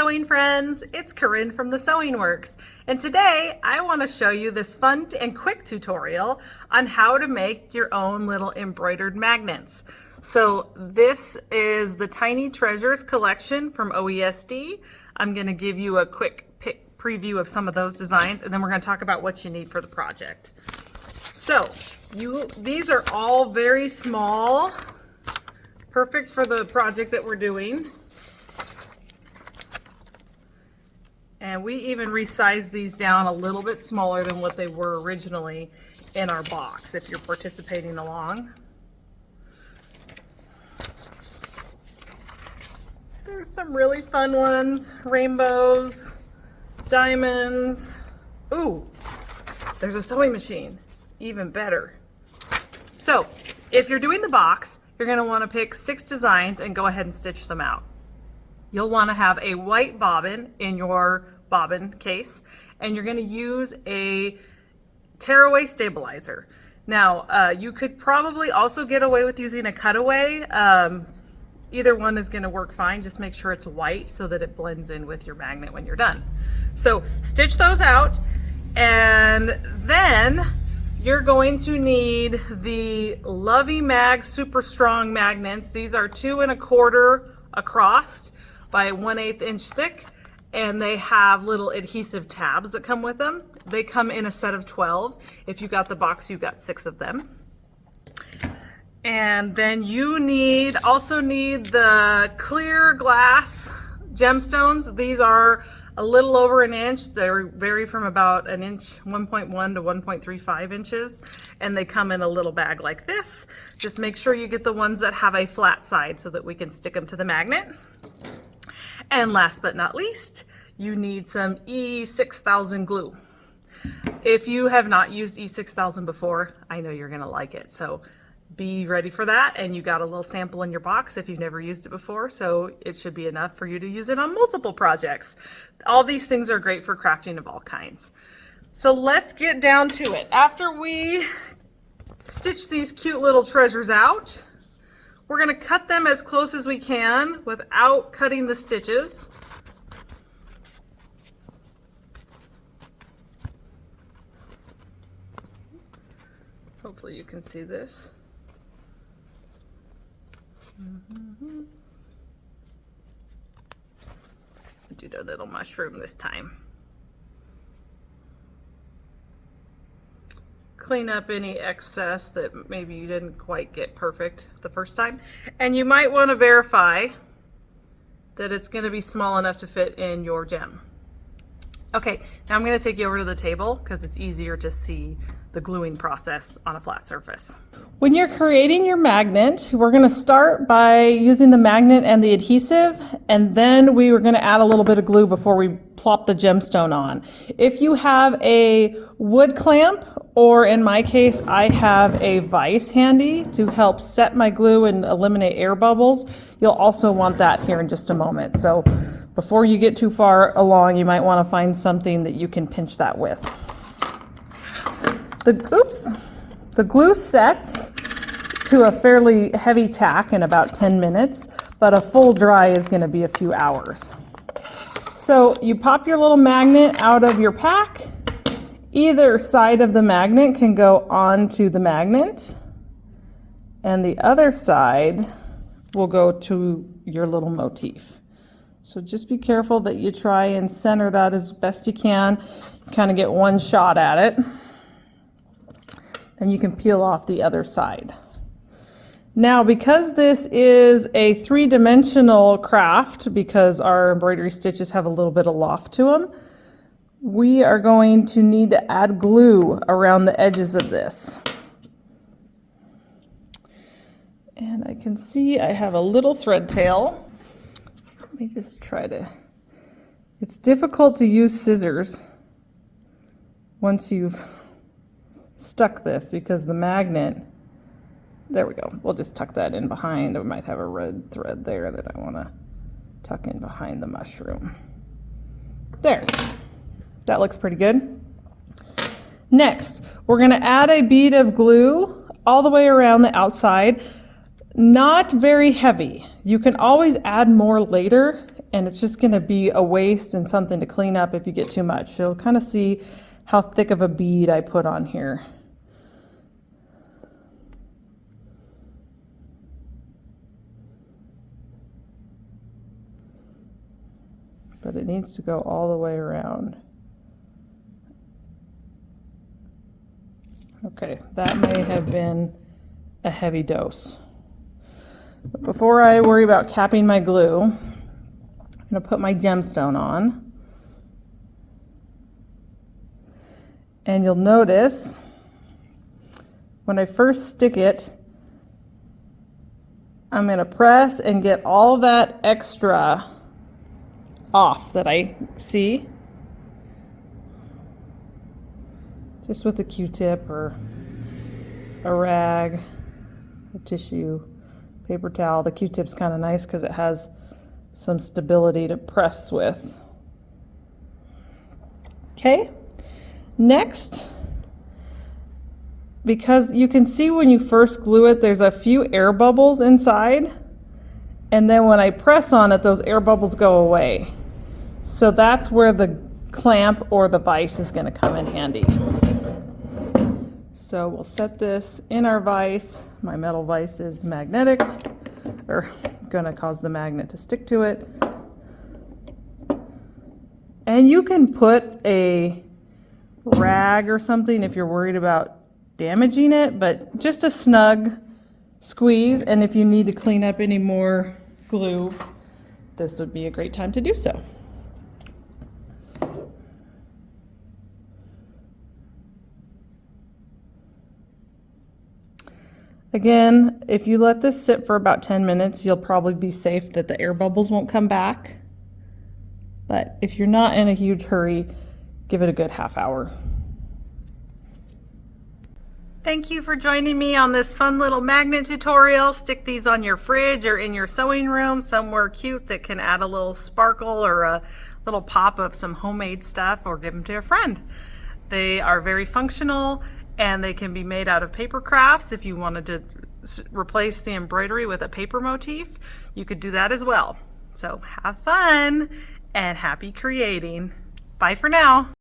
sewing friends, it's Corinne from the Sewing Works, and today I want to show you this fun and quick tutorial on how to make your own little embroidered magnets. So this is the Tiny Treasures collection from OESD. I'm going to give you a quick preview of some of those designs, and then we're going to talk about what you need for the project. So these are all very small, perfect for the project that we're doing. And we even resized these down a little bit smaller than what they were originally in our box, if you're participating along. There's some really fun ones, rainbows, diamonds. Ooh, there's a sewing machine, even better. So if you're doing the box, you're gonna wanna pick 6 designs and go ahead and stitch them out. You'll wanna have a white bobbin in your bobbin case, and you're going to use a tearaway stabilizer. Now, you could probably also get away with using a cutaway. Either one is going to work fine. Just make sure it's white so that it blends in with your magnet when you're done. So stitch those out, and then you're going to need the Lovey Mag Super Strong magnets. These are 2 1/4 across by 1/8 inch thick. And they have little adhesive tabs that come with them. They come in a set of 12. If you got the box, you got 6 of them. And then you also need the clear glass gemstones. These are a little over an inch. They vary from about an inch, 1.1 to 1.35 inches. And they come in a little bag like this. Just make sure you get the ones that have a flat side so that we can stick them to the magnet. And last but not least, you need some E6000 glue. If you have not used E6000 before, I know you're gonna like it. So be ready for that. And you got a little sample in your box if you've never used it before. So it should be enough for you to use it on multiple projects. All these things are great for crafting of all kinds. So let's get down to it. After we stitch these cute little treasures out, we're going to cut them as close as we can without cutting the stitches. Hopefully you can see this. Do the little mushroom this time. Clean up any excess that maybe you didn't quite get perfect the first time. And you might want to verify that it's going to be small enough to fit in your gem. Okay, now I'm going to take you over to the table because it's easier to see the gluing process on a flat surface. When you're creating your magnet, we're going to start by using the magnet and the adhesive, and then we were going to add a little bit of glue before we plop the gemstone on. If you have a wood clamp, or in my case, I have a vise handy to help set my glue and eliminate air bubbles, you'll also want that here in just a moment. So before you get too far along, you might want to find something that you can pinch that with. The glue sets to a fairly heavy tack in about 10 minutes, but a full dry is going to be a few hours. So you pop your little magnet out of your pack. Either side of the magnet can go onto the magnet, and the other side will go to your little motif. So just be careful that you try and center that as best you can. Kind of get one shot at it. Then you can peel off the other side. Now, because this is a 3-dimensional craft, because our embroidery stitches have a little bit of loft to them, we are going to need to add glue around the edges of this. And I can see I have a little thread tail. Let me just try to, it's difficult to use scissors once you've stuck this because the magnet, there we go. We'll just tuck that in behind. I might have a red thread there that I want to tuck in behind the mushroom. There. That looks pretty good. Next, we're going to add a bead of glue all the way around the outside. Not very heavy. You can always add more later and it's just going to be a waste and something to clean up if you get too much. So you'll kind of see how thick of a bead I put on here. But it needs to go all the way around. Okay, that may have been a heavy dose. But before I worry about capping my glue, I'm going to put my gemstone on. And you'll notice when I first stick it, I'm going to press and get all that extra off that I see. Just with a Q-tip or a rag, a tissue, paper towel. The Q-tip's kind of nice because it has some stability to press with. Okay, next, because you can see when you first glue it, there's a few air bubbles inside, and then when I press on it, those air bubbles go away. So that's where the clamp or the vise is going to come in handy. So we'll set this in our vise. My metal vise is magnetic, or going to cause the magnet to stick to it. And you can put a rag or something if you're worried about damaging it, but just a snug squeeze, and if you need to clean up any more glue, this would be a great time to do so. Again, if you let this sit for about 10 minutes, you'll probably be safe that the air bubbles won't come back. But if you're not in a huge hurry, give it a good half hour. Thank you for joining me on this fun little magnet tutorial. Stick these on your fridge or in your sewing room, somewhere cute that can add a little sparkle or a little pop of some homemade stuff, or give them to a friend. They are very functional, and they can be made out of paper crafts. If you wanted to replace the embroidery with a paper motif, you could do that as well. So have fun and happy creating. Bye for now.